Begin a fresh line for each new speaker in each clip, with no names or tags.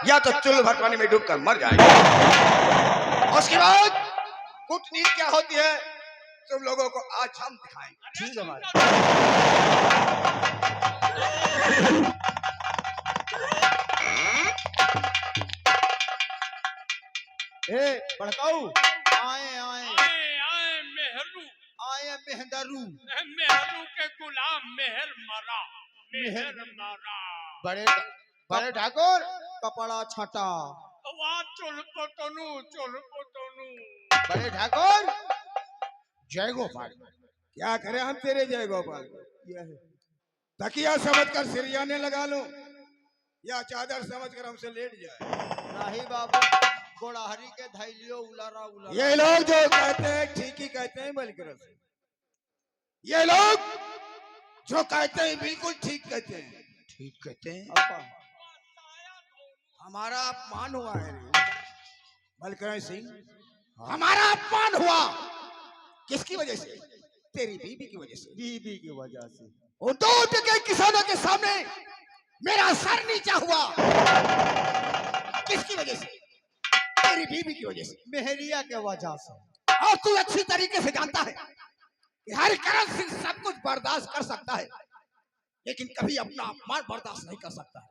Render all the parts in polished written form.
या तो चुल्लू भर पानी में डूबकर मर जाएगा। उसके बाद कूटनीति क्या होती है तुम लोगों को आज हम दिखाएंगे।
ठीक है महाराज। ए भड़काऊ आए आए
आए मेहरू
आए मेहंदरू
मेहरू के गुलाम मेहर मरा मेहर मरा
बड़े बड़े ठाकुर कपड़ा छाटा
वाह चुल पोतनु
बड़े ठाकुर जय गोपाल।
क्या करें हम तेरे जय गोपाल को? तकिया समझ कर सिरियाने लगा लो या चादर समझ कर हमसे लेट जाए।
नहीं बाबू गोड़ाहरी के धैलियो उलारा उलारा।
ये लोग जो कहते हैं ठीक ही कहते हैं बल्कि ये लोग जो कहते हैं बिल्कुल ठीक कहते हैं। ठीक कहते हैं। हमारा अपमान हुआ है बलकरण सिंह, हमारा अपमान हुआ किसकी वजह से? तेरी बीबी की वजह से।
बीबी की वजह से
वो दो टके किसानों के सामने मेरा सर नीचा हुआ किसकी वजह से? तेरी बीबी की वजह से,
मेहरिया के वजह से।
और तू अच्छी तरीके से जानता है कि हरिकरण सिंह सब कुछ बर्दाश्त कर सकता है लेकिन कभी अपना अपमान बर्दाश्त नहीं कर सकता है।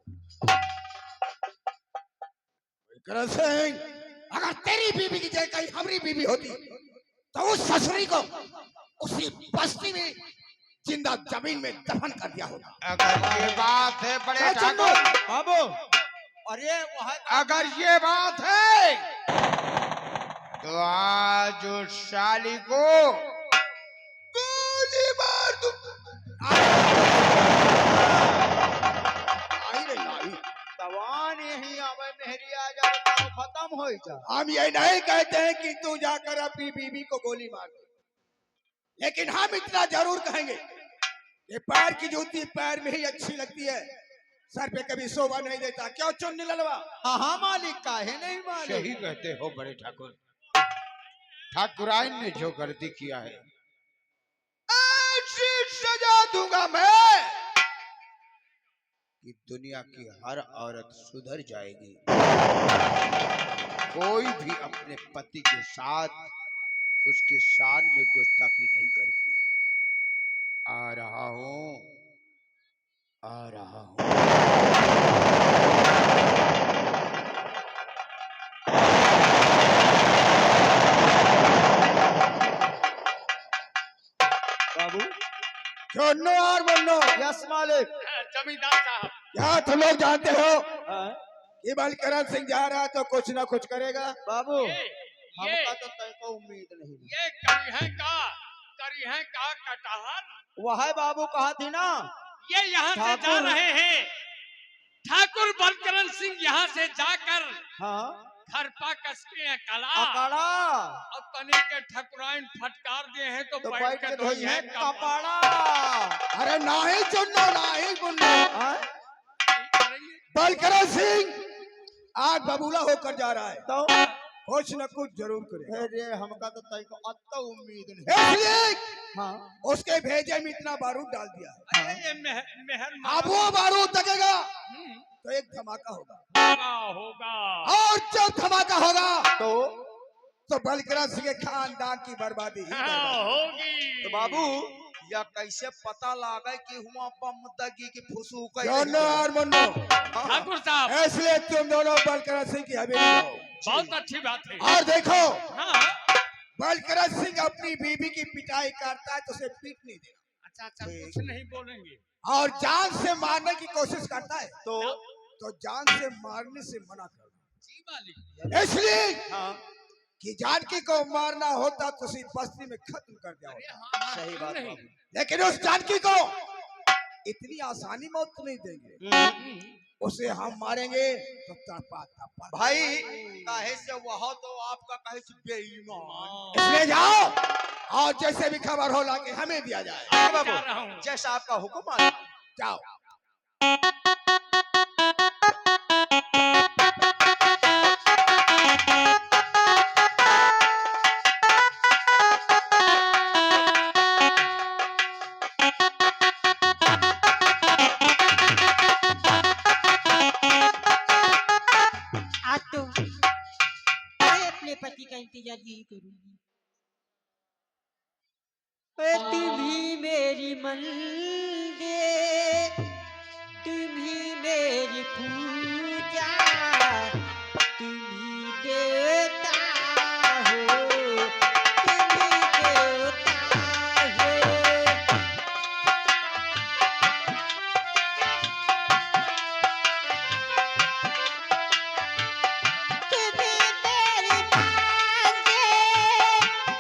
हरिकरण सिंह, अगर तेरी बीबी की जगह कहीं हमारी बीबी होती तो उस ससुरी को उसी बस्ती में जिंदा जमीन में दफन कर दिया होगा।
अगर ये बात है बड़े ठाकुर
बाबू, अरे वहाँ
अगर ये बात है तो आज उस शाली को
गोली मार दूं।
तवान यही आवे मेहरिया जा तो खत्म हो जा।
हम ये नहीं कहते हैं कि तू जाकर अपनी बीबी को गोली मार दे, लेकिन हम इतना जरूर कहेंगे कि पैर की जूती पैर में ही अच्छी लगती है, सर पे कभी शोभा नहीं देता। क्यों चुन्नी ललवा?
हाँ मालिक का है नहीं मालिक।
सही कहते हो बड़े ठाकुर। ठाकुराइन ने जो गलती किया है ऐसी सजा दूंगा मैं कि दुनिया की हर औरत सुधर जाएगी। कोई भी अपने पति के साथ उसके शान में गुस्ताखी नहीं करेगी। आ रहा हूं, आ रहा हूं।
बाबू
छोड़ो और बोलो।
यस मालिक।
जमींदार साहब
क्या तुम लोग जानते हो
हाँ?
कि बलकरण सिंह जा रहा है तो कुछ ना कुछ करेगा?
बाबू
ये
हमका तो तय को उम्मीद नहीं।
ये करी है का कटहर
वह बाबू कहा थी ना
ये यहाँ से जा
ठाकुर।
रहे हैं। ठाकुर बलकरण सिंह यहाँ से जाकर
हाँ
घर पा कसके हैं कला
अकाड़ा
और तनी के ठकुराइन फटकार दिए हैं तो
तो
बैठ
बैठ
के
के
धोई
धोई
है
है
कपड़ा।
कपाड़ा।
अरे ना ही चुनो ना ही बुनो।
हाँ?
बलकरण सिंह आज बबूला होकर जा रहा है
तो
कुछ न कुछ जरूर करे।
अरे हमका तो तय को अत्ता उम्मीद नहीं।
इसलिए
हाँ
उसके भेजे में इतना बारूद डाल दिया है।
अरे ये मेहर
अब वो बारूद लगेगा
हम्म,
तो एक धमाका होगा
होगा
और जब धमाका होगा
तो
बलकरण सिंह के खानदान की बर्बादी ही
हाँ,
बर्बादी।
होगी।
तो बाबू या कैसे पता लागे कि हुआ बम दगी की फुसू
जोनो और मुन्नो,
ठाकुर साहब
इसलिए तुम दोनों बलकरण सिंह की हवेली जाओ
बहुत अच्छी बात है।
और देखो
हाँ
बलकरण सिंह अपनी बीबी की पिटाई करता है तो उसे पीट नहीं देना
अच्छा कुछ नहीं बोलेंगे।
और जान से मारने की कोशिश करता है
तो
तो जान से मारने से मना करना।
जी मालिक
इसलिए
हाँ
कि जानकी को मारना होता तो उसी बस्ती में खत्म कर दिया होता,
सही बात
नहीं।
बाबू।
लेकिन उस जानकी को इतनी आसानी मौत तो नहीं देंगे, उसे हम मारेंगे तो तड़पा तड़पा।
भाई काहे से वह तो आपका कहे से बेईमान।
इसलिए जाओ और जैसे भी खबर हो ला के हमें दिया जाए।
हाँ बाबू
जा रहा हूँ।
जैसा आपका हुक्म आ
जाओ।
आज तो मैं अपने पति का इंतजार यही करूंगी। तुम ही मेरी मंदिर, तुम ही मेरी पूजा, तुम ही देवता हो, तुम ही देवता हो। तुम्ही मेरी मांगे,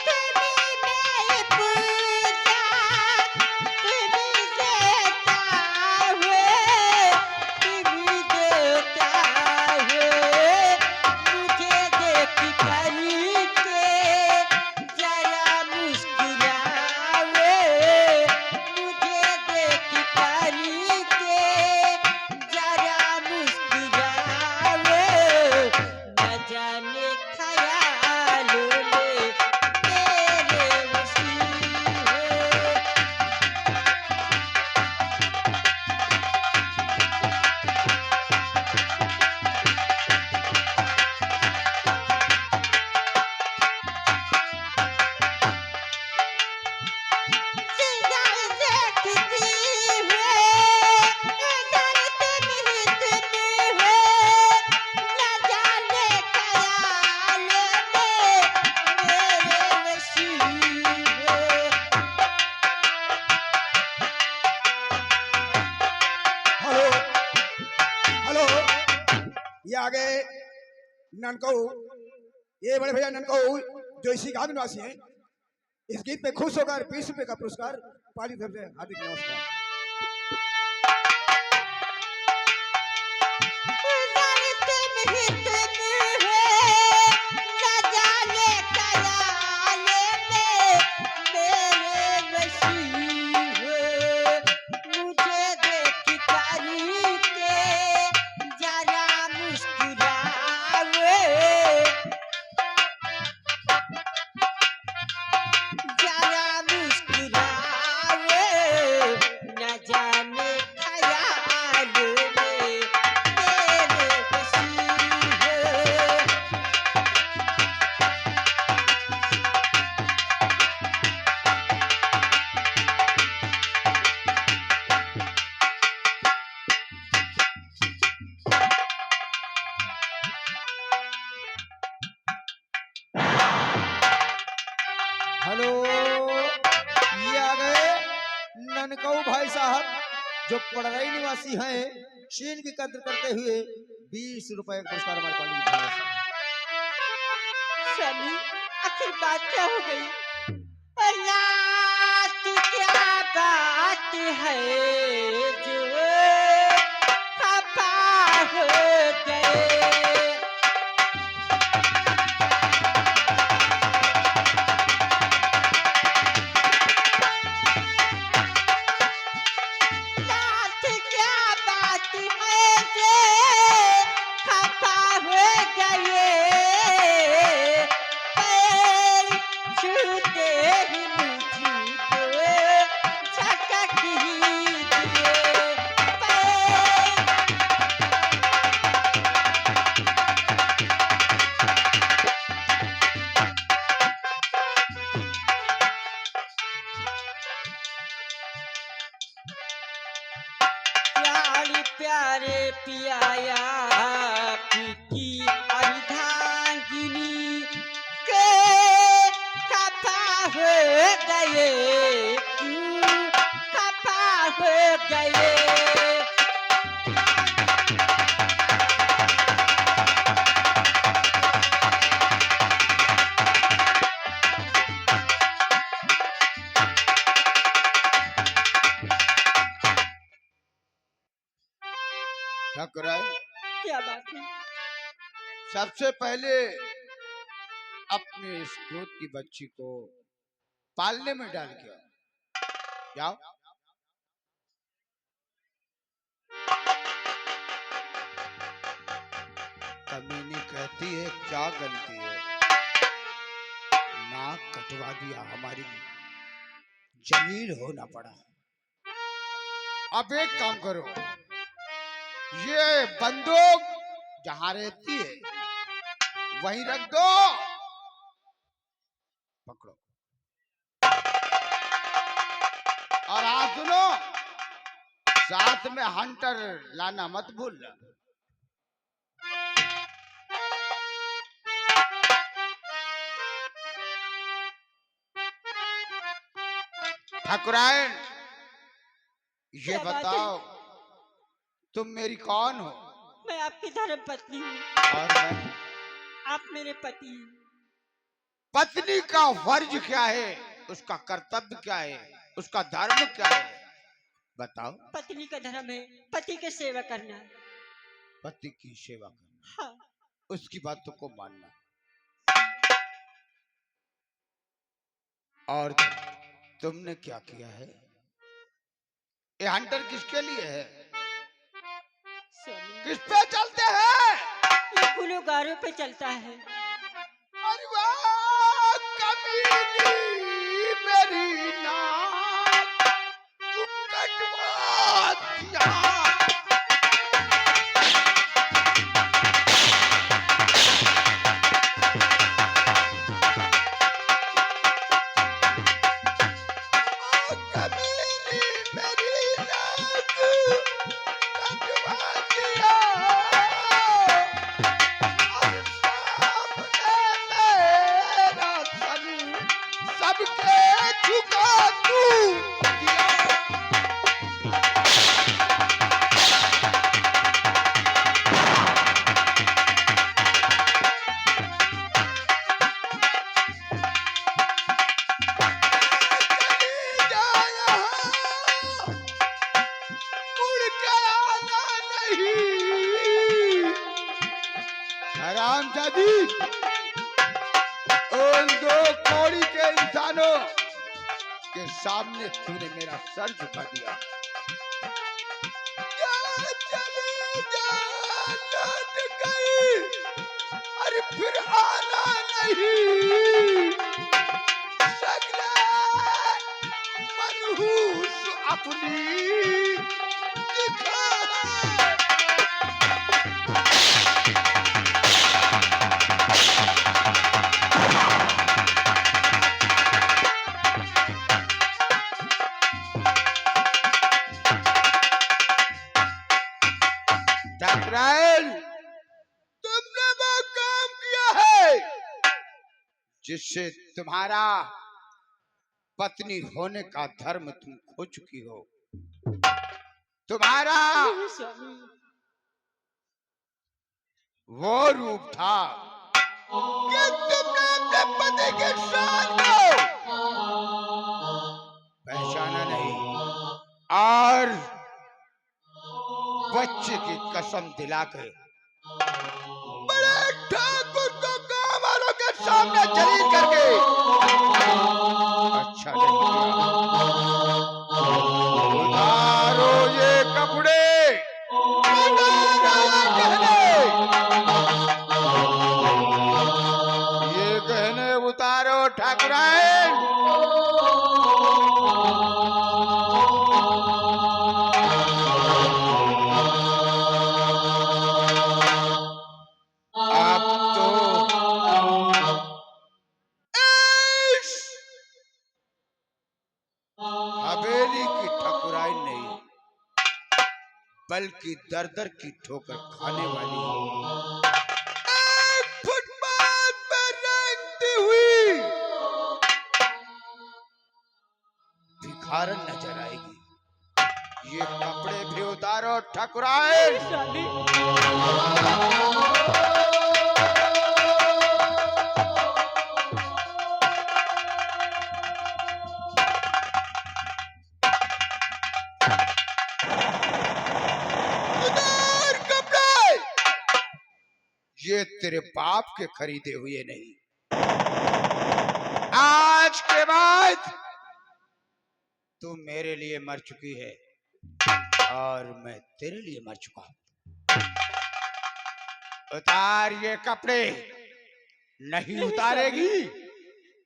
तुम्ही मेरी पूजा, तुम्ही देवता हो, तुम्ही देवता हो। मुझे देख करके जरा मुस्कुरावे, मुझे देख करके जरा मुस्कुरावे। न जाने ख्यालों में तेरे वसी है। सिंगार देखती है, इधर तुम ही तुम हो। न जाने ख्याल में मेरे वशी है।
हेलो हेलो, ये आगे ननकऊ, ये बड़े भैया ननकऊ जो इसी गांव निवासी हैं, इस गीत पे खुश होकर 20 रुपए का पुरस्कार पाली तरफ से हार्दिक नमस्कार।
इधर तुम ही तुम हो। न जाने ख्याल में मेरे वशी है। मुझे देख करके जरा मुस्कुरावे, जरा मुस्कुरावे। न जाने ख्याल में तेरे वशी है।
हेलो, ये आ गए ननकऊ भाई साहब जो पड़रई निवासी हैं, शीन की कद्र करते हुए 20 रुपए का पुरस्कार हमारे पाली की तरफ से।
स्वामी, आखिर बात क्या हो गई? रात क्या बात है जो खफा हो गए? रात क्या बात है जो खफा हो गए? पैर छूते ही मुझको झटक ही दिए। पैर प्यारे प्यारे पियाया की अर्धांगिनी के खफा हो गए, क्यों खफा हो गए?
क्या कर रहा है?
क्या बात है?
सबसे पहले अपने इस दूध की बच्ची को पालने में डाल के आओ। जाओ। कमीनी कहती है क्या गलती है, नाक कटवा दिया, हमारी जमीन होना पड़ा। अब एक काम करो, ये बंदूक जहां रहती है
वहीं रख दो। पकड़ो। और हाँ सुनो, साथ में हंटर लाना मत भूलना। ठाकुरायन, ये
क्या बात
बताओ तुम मेरी कौन हो?
मैं आपकी धर्म पत्नी हूँ।
और मैं
आप मेरे पति हैं।
पत्नी का फर्ज क्या है, उसका कर्तव्य क्या है, उसका धर्म क्या है, बताओ।
पत्नी का धर्म है पति की सेवा करना।
पति की सेवा करना,
हाँ।
उसकी बातों को मानना। और तुमने क्या किया है? ये हंटर किसके लिए है?
स्वामी,
किस पे चलते हैं?
ये गुनहगारों पे चलता है।
अरे वाह, कमीनी मेरी नाक तू कटवा दिया। हरामजादी, उन दो कौड़ी के इंसानों के सामने तूने मेरा सर झुका दिया। चली जा, लौट गई, अरे फिर आना नहीं। सगले मनहूस अपनी दिखा। ठाकुरायन, तुमने वो काम किया है जिससे तुम्हारा पत्नी होने का धर्म तुम खो चुकी हो। तुम्हारा
नहीं स्वामी,
वो रूप था कि तुमने अपने पति के शान को पहचाना नहीं और बच्चे की कसम दिलाकर बड़े ठाकुर को गांव वालों के सामने जलील करके अच्छा नहीं किया। उतारो ये कपड़े, ये गहने उतारो ठाकुरायन। हवेली की ठकुराई नहीं, बल्कि दर दर की ठोकर खाने वाली एक फुटपाथ पर रेंगती हुई भिखारन नजर आएगी। ये कपड़े भी उतारो ठकुराई।
स्वामी,
उतार कपड़े, ये तेरे बाप के खरीदे हुए नहीं। आज के बाद तू मेरे लिए मर चुकी है और मैं तेरे लिए मर चुका हूं। उतार ये कपड़े। नहीं उतारेगी,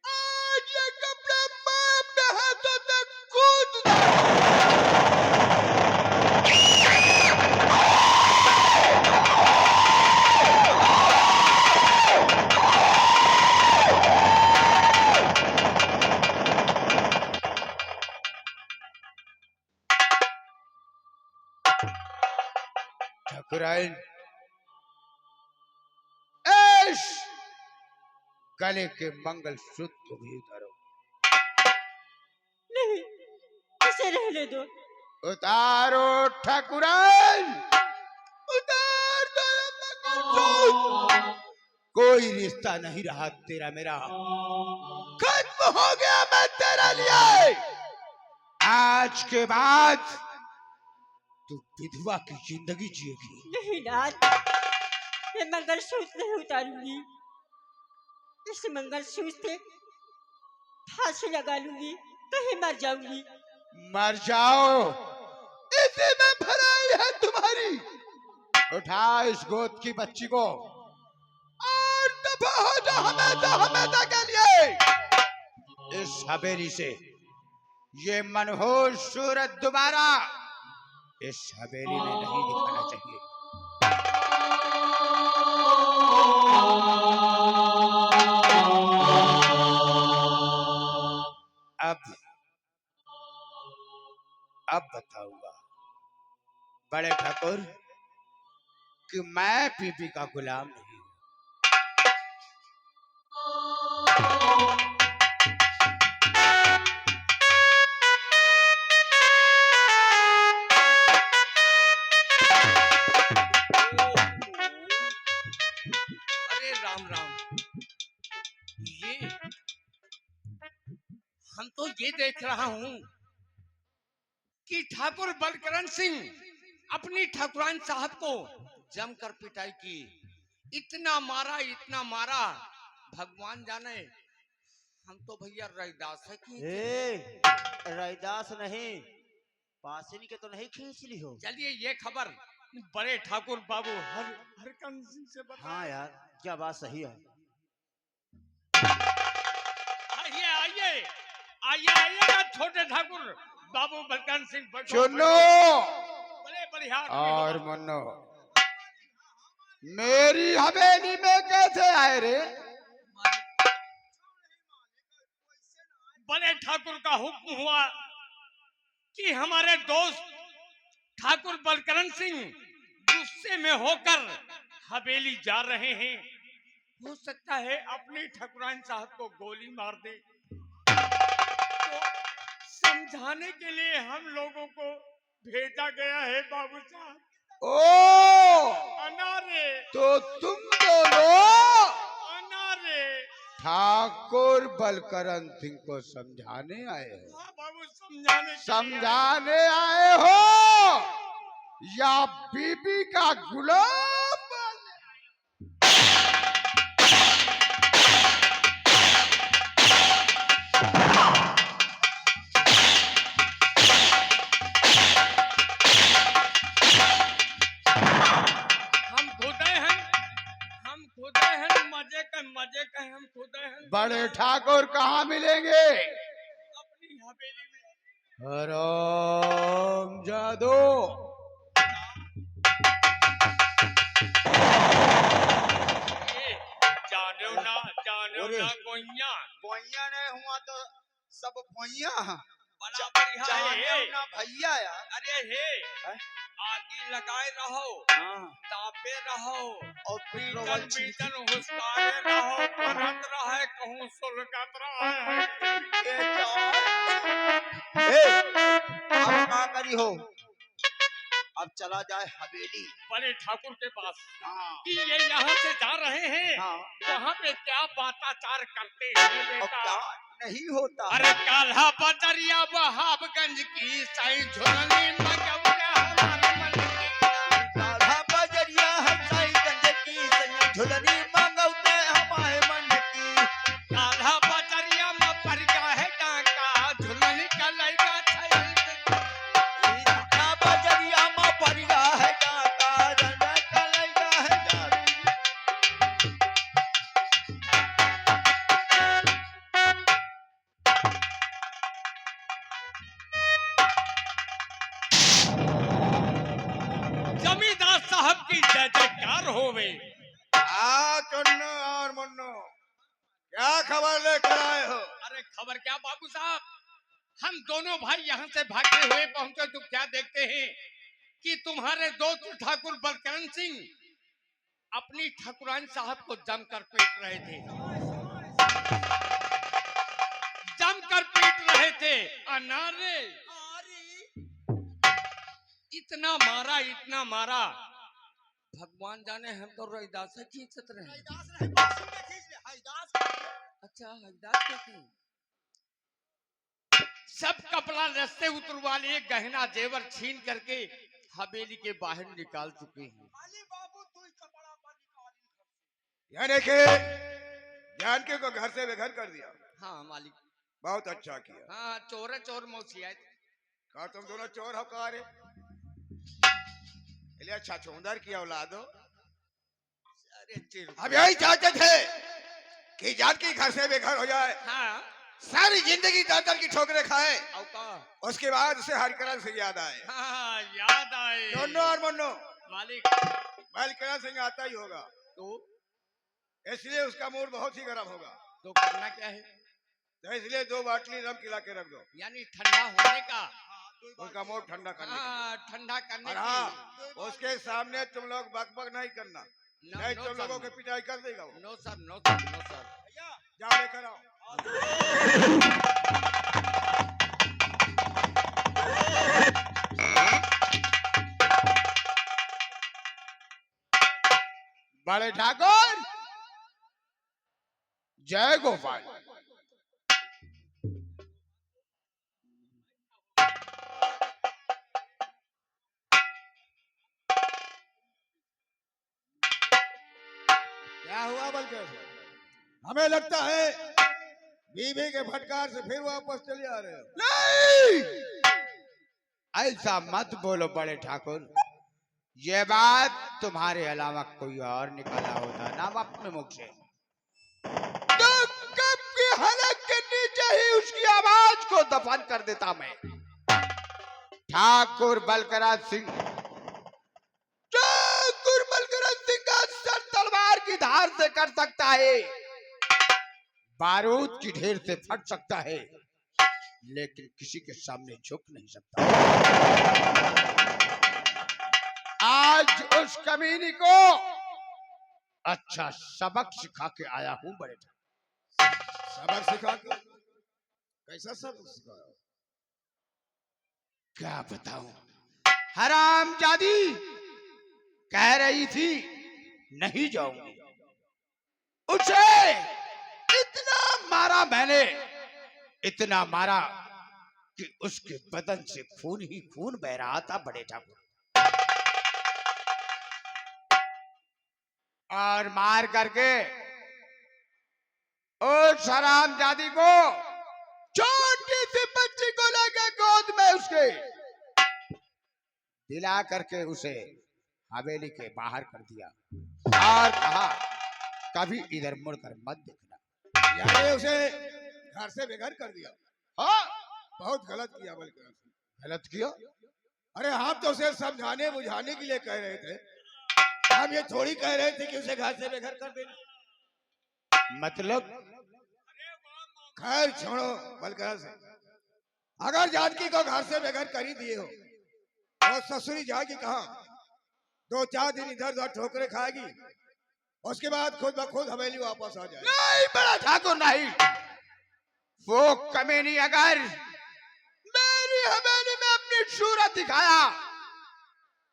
आज ये कपड़े बाप के हाथों तक कूद दे। ठाकुराइन, ऐश गले के मंगल सूत्र भी उतारो।
नहीं, इसे रहने दो।
उतारो ठाकुराइन, उतार दो मंगलसूत्र। कोई रिश्ता नहीं रहा तेरा मेरा, खत्म हो गया मैं तेरे लिए। आज के बाद तू विधवा की जिंदगी जिएगी।
नहीं नाथ, मैं मंगलसूत्र नहीं उतारूंगी। इस मंगलसूत्र से फांसी लगा लूंगी, कहीं मर जाऊंगी।
मर जाओ, इसी में भलाई है तुम्हारी। उठा इस गोद की बच्ची को और दफा हो जा हमेशा हमेशा के लिए इस हवेली से। ये मनहूस सूरत दोबारा इस हवेली में नहीं दिखाना चाहिए। अब बताऊंगा बड़े ठाकुर कि मैं बीबी का गुलाम नहीं हूं।
अरे राम राम, ये हम तो ये देख रहा हूँ कि ठाकुर बलकरण सिंह अपनी ठाकुरान साहब को जमकर पिटाई की। इतना मारा, भगवान जाने। हम तो भैया रैदास है कि
रैदास नहीं, पासिनी के तो नहीं खींच ली हो।
चलिए ये खबर बड़े ठाकुर बाबू हरकंद सिंह से बता।
हाँ यार, क्या बात सही है।
आइए ना छोटे ठाकुर बाबू बलकरण सिंह।
सुनो
बड़े बलिहार
और मनो, मेरी हवेली में कैसे आए रे?
बड़े ठाकुर का हुक्म हुआ कि हमारे दोस्त ठाकुर बलकरण सिंह गुस्से में होकर हवेली जा रहे हैं। हो सकता है अपनी ठाकुरान साहब को गोली मार दे। तो समझाने के लिए हम लोगों को भेजा गया है बाबू साहब।
ओ
अनारे
तो तुम दोनों
अनारे
ठाकुर बलकरण सिंह को समझाने आए हो?
हाँ बाबू,
समझाने आए हो या बीबी का गुलाम?
मजे का हम खुद हैं।
बड़े ठाकुर कहाँ मिलेंगे?
अपनी हवेली में।
हराम जादू,
जानो ना गोइया
गोइया नहीं हुआ तो सब भैया
जाने
ना भैया यार।
अरे हे आगी लगाए रहो, तापे रहो और बीतन हुस्कारे रहो, करत रहे कहूँ सुलगत रहे।
अब का करी हो, अब चला जाए हवेली
बड़े ठाकुर के पास कि ये यहाँ से जा रहे हैं। वहाँ पे क्या बाताचार करते हैं बेटा?
नहीं होता।
अरे काल्हा बदरिया बहाबगंज की साई झुलनी मगौरा हमारे मन की।
काल्हा बदरिया है साईगंज की साई झुलनी मगौरा हमारे मन की।
काल्हा बदरिया में पड़ गया है डाका, झुलनी का लड़का
काल्हा बदरिया में पड़ गया है डाका, झुलनी का लड़का है डाका।
जमींदार साहब की जय जयकार होवे।
चन्नो और मुन्नो, क्या खबर लेकर आए हो?
अरे खबर क्या बाबू साहब, हम दोनों भाई यहाँ से भागते हुए पहुंचे तो क्या देखते हैं कि तुम्हारे दोस्त ठाकुर बलकरण सिंह अपनी ठाकुरान साहब को जमकर पीट रहे थे, जमकर पीट रहे थे। अनारे इतना मारा, भगवान जाने हम तो रैदास खींचत रहे। अच्छा हरिदास कहते सब कपड़ा रस्ते उतरवा लिए, गहना जेवर छीन करके हवेली के बाहर निकाल चुके हैं।
यानी कि जानकी को घर से बेघर कर दिया।
हाँ मालिक।
बहुत अच्छा किया।
हाँ चोर मौसिया।
कहा तुम दोनों चोर हो कहा रे? अच्छा छुंदर की औलाद हो। अब यही चाहते थे कि जानकी घर से बेघर हो जाए।
हाँ
सारी जिंदगी दर की ठोकरें खाए, उसके बाद उसे हरिकरण सिंह याद आए।
हाँ याद आए।
दोनों और मुन्नो
मालिक
हरिकरण सिंह आता ही होगा,
तो
इसलिए उसका मूड बहुत ही गर्म होगा।
तो करना क्या है?
तो इसलिए 2 बाटली रम पिला के रख दो,
यानी ठंडा होने का,
उसका मूड ठंडा करने का।
हाँ ठंडा करने
और
की।
हाँ, उसके सामने तुम लोग बकबक नहीं करना, नहीं तुम लोगों के पिटाई कर देगा वो।
No sir, no sir, no sir.
जाओ लेकर आओ।
बड़े ठाकुर जय गोपाल।
क्या हुआ बलकर? हमें लगता है बीवी के फटकार से फिर वापस चले आ रहे हो।
नहीं, ऐसा मत बोलो बड़े ठाकुर। ये बात तुम्हारे अलावा कोई और निकाला होता ना अपने मुख से, तो कब की हलक के नीचे ही उसकी आवाज को दफन कर देता मैं। ठाकुर बलकरण सिंह का सर तलवार की धार से कर सकता है, बारूद की ढेर से फट सकता है, लेकिन किसी के सामने झुक नहीं सकता। आज उस कमीनी को अच्छा सबक सिखा के आया हूं बड़े ठाकुर।
सबक सिखा के? कैसा सबक सिखाया?
क्या बताऊं, हरामजादी कह रही थी नहीं जाऊंगी, उसे इतना मारा मैंने, इतना मारा कि उसके बदन से खून ही खून बह रहा था बड़े ठाकुर। और मार करके उस हरामजादी को, छोटी सी बच्ची को लेकर गोद में उसके दिला करके उसे हवेली के बाहर कर दिया और कहा कभी इधर मुड़कर मत देखना।
यानी उसे घर से बेघर कर दिया।
हाँ
बहुत गलत किया बलकर।
गलत किया?
अरे हम तो उसे समझाने बुझाने के लिए कह रहे थे, हम ये थोड़ी कह रहे थे कि उसे घर से बेघर कर देना।
मतलब?
खैर छोड़ो बलकर से, अगर जानकी को घर से बेघर कर ही दिए हो तो ससुरी जाएगी कहाँ? 2-4 दिन इधर उधर ठोकरे खाएगी, उसके बाद खुद ब खुद हवेली वापस आ जाएगी।
नहीं बड़ा ठाकुर नहीं, वो कमीनी अगर मेरी हवेली में अपनी सूरत दिखाया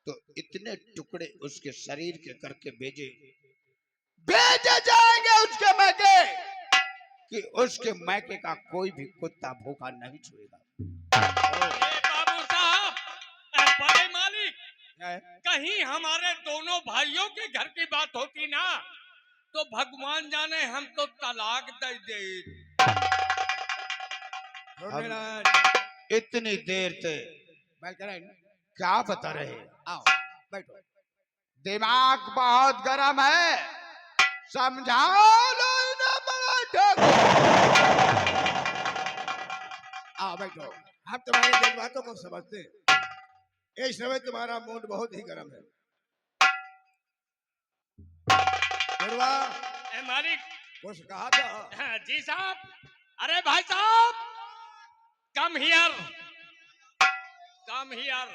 तो इतने टुकड़े उसके शरीर के करके भेजे जाएंगे उसके मैके कि उसके मैके का कोई भी कुत्ता भूखा नहीं छुएगा।
बाबू साहब, बड़े मालिक, कहीं हमारे दोनों भाइयों के घर की बात होती ना तो भगवान जाने हम तो तलाक दे दे।
इतनी देर से क्या बता रहे? आओ बैठो, दिमाग बहुत गर्म है, समझाओ लो इन्हें बड़ा ठाकुर।
आओ बैठो, हम तुम्हारी जज्बातों को समझते हैं। इस समय तुम्हारा मूड बहुत ही गर्म है।
मालिक
कुछ कहा था?
हाँ, जी साहब। अरे भाई साहब, कम हियर, कम हियर।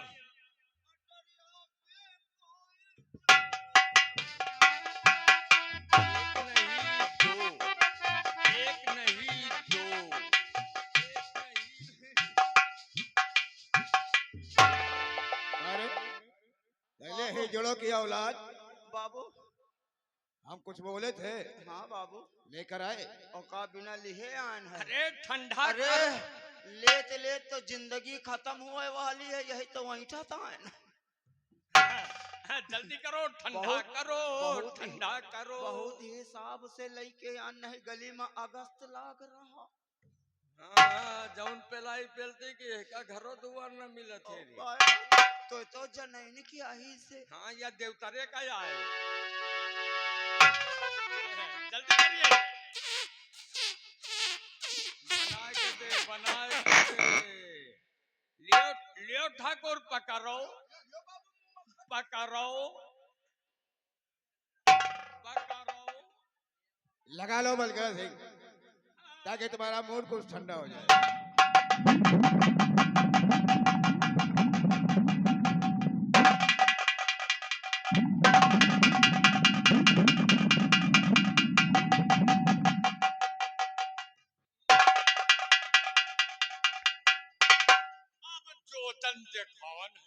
जोड़ो की औलाद,
बाबू।
हम कुछ बोले थे,
हाँ बाबू।
लेकर आए।
और का बिना लिहे आन है।
अरे ठंडा
अरे
कर।
लेत लेत तो जिंदगी खत्म हुए वाली है, यही तो वहीटा था ना।
जल्दी करो, ठंडा
बहुत-
करो,
बहुत ही-
ठंडा करो।
बहुत ही हिसाब से लेके आन नहीं, गली में अगस्त लाग रहा।
जौन पेलाई पेलते कि का घरो दुआर न मिलत है रे।
तो जनैन की आही से।
हाँ, या देवतारे का आए। जल्दी करिए। बनाए के दे। लियो लियो ठाकुर, पकड़ो पकड़ो पकड़ो।
लगा लो बलकर सिंह, ताकि तुम्हारा मूड कुछ ठंडा हो जाए।
अब जो दंड कौन है?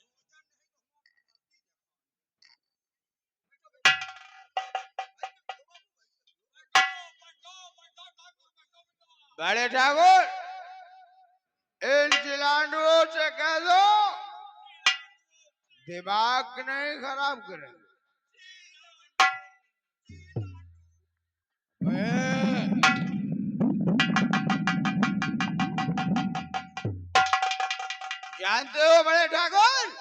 बड़े ठाकुर, इन चिलांडुओं से कह दो दिमाग नहीं खराब करें। जानते हो बड़े ठाकुर,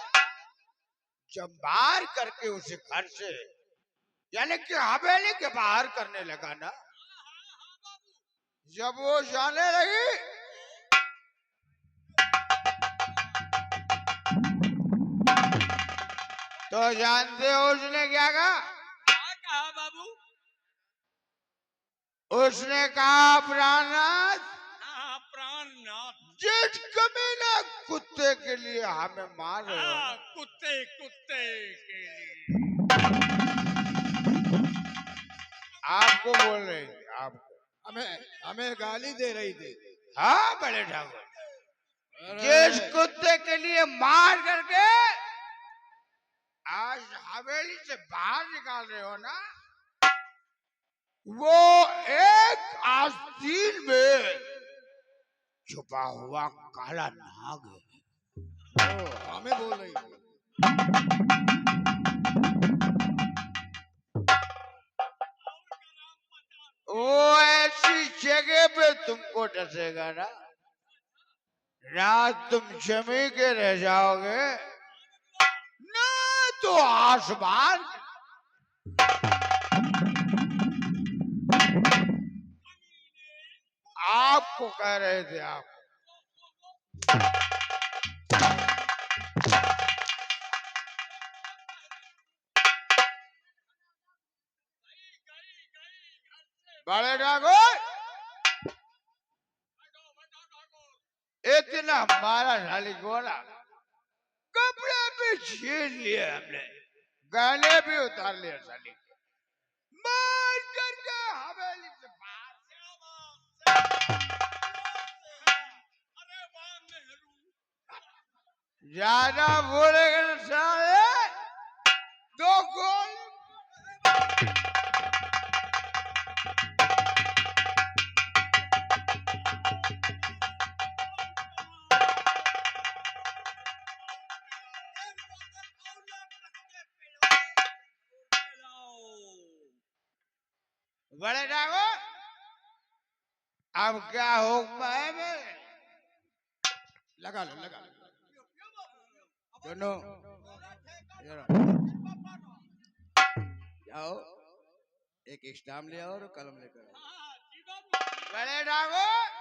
जब बाहर करके उसे घर से यानी कि हवेली के बाहर करने लगा ना, जब वो जाने लगी तो जानते हो उसने क्या कहा?
क्या कहा बाबू?
उसने कहा प्राणनाथ,
हाँ, प्राणनाथ।
जिस कमीने कुत्ते के लिए हमें मार रहे हो,
हाँ, कुत्ते कुत्ते के लिए।
आपको बोल रही थी, आपको,
हमें हमें गाली दे रही थी।
हाँ बड़े ठाकुर, जिस कुत्ते के लिए मार करके आज हवेली से बाहर निकाल रहे हो ना, वो एक आस्तीन में छुपा हुआ काला नाग है।
हमें बोल रही थी।
वो ऐसी जगह पे तुमको डसेगा ना, रात तुम जमी के रह जाओगे ना, तो आसमान। आपको कह रहे थे आप। बड़े ठाकुर, इतना मारा साली को ना, कपड़े भी छीन लिए हमने, गहने भी उतार लिए साली के, मार करके हवेली से बाहर। ज्यादा बोलेगा ना साले, दो गोल। बड़े ठाकुर, अब क्या हुक्म है मेरे?
लगा लो लगा लो दोनों। जाओ, एक स्टाम्प ले आओ और कलम लेकर आओ।
बड़े ठाकुर,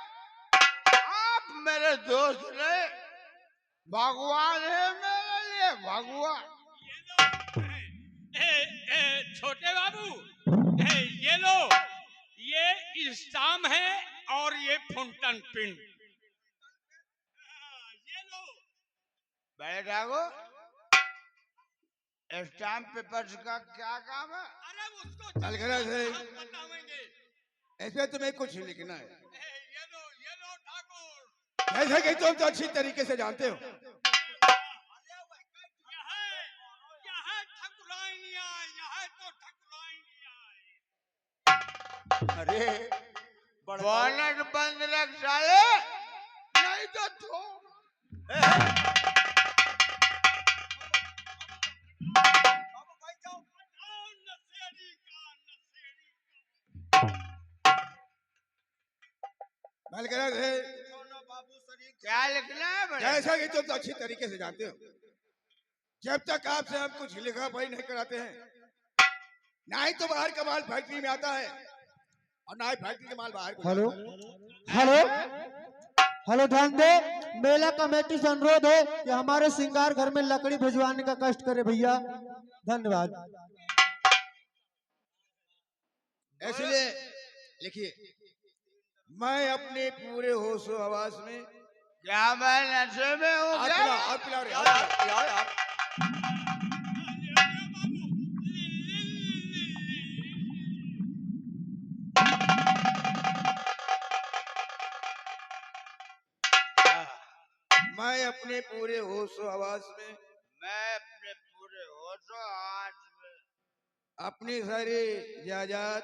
आप मेरे दोस्त ने, भगवान है मेरे लिए, भगवान।
छोटे बाबू, ये लो, ये स्टाम्प है और ये फुंटन पिन। ये लो।
बड़े ठाकुर, स्टाम्प पेपर्स का क्या काम है?
अरे उसको
बलकर सिंह,
हम बताएंगे।
इसमें तुम्हें कुछ लिखना है,
ये लो ठाकुर।
जैसे कि तुम तो अच्छी तरीके से जानते हो।
यह है
अरे
बोनट बंद रख साले, नहीं तो तू
बलकरण है,
क्या लिखना है बड़े?
जैसा कि तुम तो अच्छी तरीके से जानते हो, जब तक आपसे हम कुछ लिखा पढ़ी नहीं कराते हैं, ना ही तो बाहर का माल फैक्ट्री में आता है और ना ही फैक्ट्री का माल बाहर को
हेलो
जाता है।
हेलो हेलो, ध्यान दे, मेला कमेटी से अनुरोध है कि हमारे श्रृंगार घर में लकड़ी भिजवाने का कष्ट करे भैया, धन्यवाद।
इसलिए लिखिए, मैं अपने पूरे होशो हवास में
क्या मैं नशे में हूँ
हाथ
क्या?
पिला, हाथ पिला रे, हाथ पिला। मैं अपने पूरे होशो हवास में
मैं अपने पूरे होशो आज में
अपनी सारी जायदाद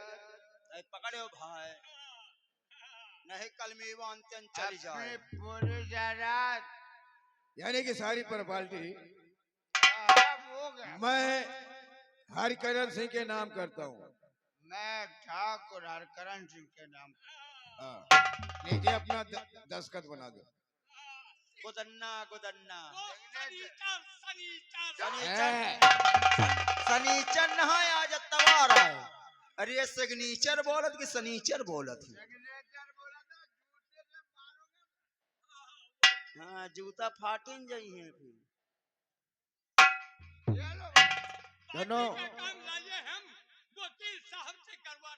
पकड़ो भाई, नहीं कल में वांचन चली जाए।
अपनी पूरी जायदाद
यानी कि सारी प्रॉपर्टी
हो गया।
मैं हरिकरण सिंह के नाम करता हूँ।
मैं ठाकुर हरकरण सिंह के नाम।
लीजिए अपना दस्तखत बना दो।
गुदन्ना गुदन्ना
है।
सनीचर नहा आज तवार है। अरे ये सिग्नेचर बोलत कि सनीचर बोलत है? हाँ, जूता फाटिन जाई है फिर।
दोनों
काम लाइए हम वकील साहब से करवा